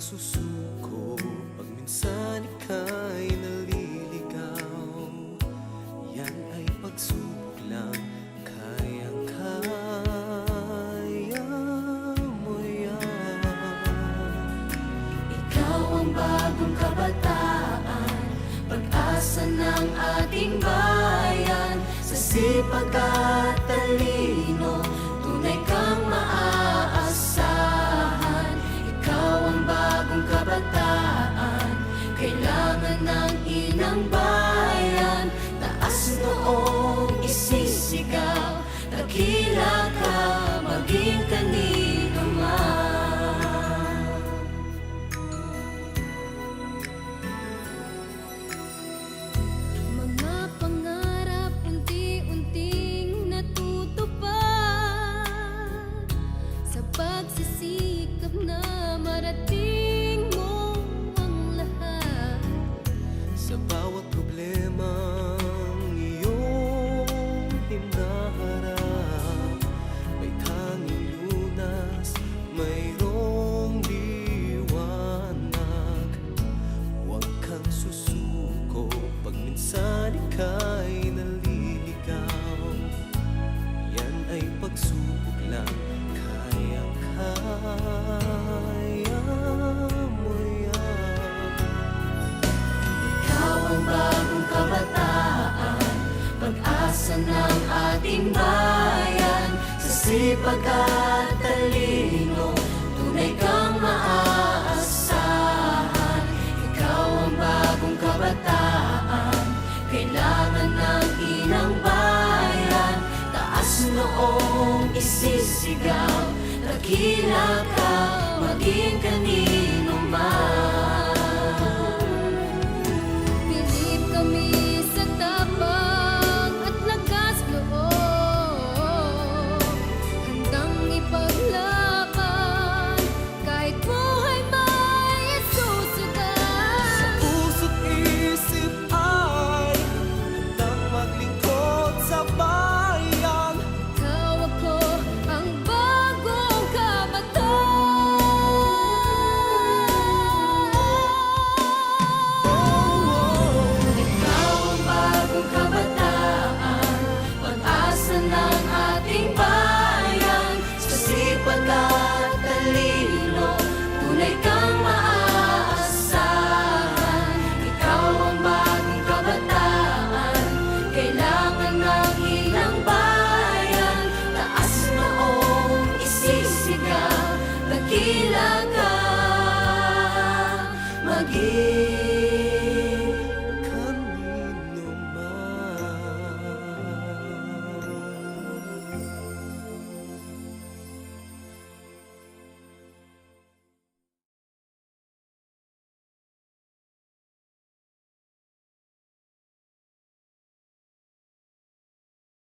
susuko pag minsan ika'y naliligaw. Yan ay pagsubok lang, kayang-kaya mo yan. Ikaw ang bagong kabataan, pag-asa ng ating bayan. Sa sipag at talino, tunay kang maaasahan. Ikaw ang bagong kabataan, kailangan ng inang bayan. Taas noong isisigaw, dakila ka, maging kanino man. Mga pangarap unti-unting natutupad sa pagsisikap na marating mo ang lahat. Sa bawat problemang iyong hinaharap, may tanging lunas, mayroong liwanag. Huwag kang susuko pag minsan ika'y naliligaw. Yan ay pagsubok lang, kayang-kaya mo yan. Ikaw ang bagong kabataan, pag-asa ng ating bayan. Sa sipag at talino, tunay kang maaasahan. Ikaw ang bagong kabataan, kailangan ng inang bayan. Taas noong isisigaw, dakila ka, maging kanino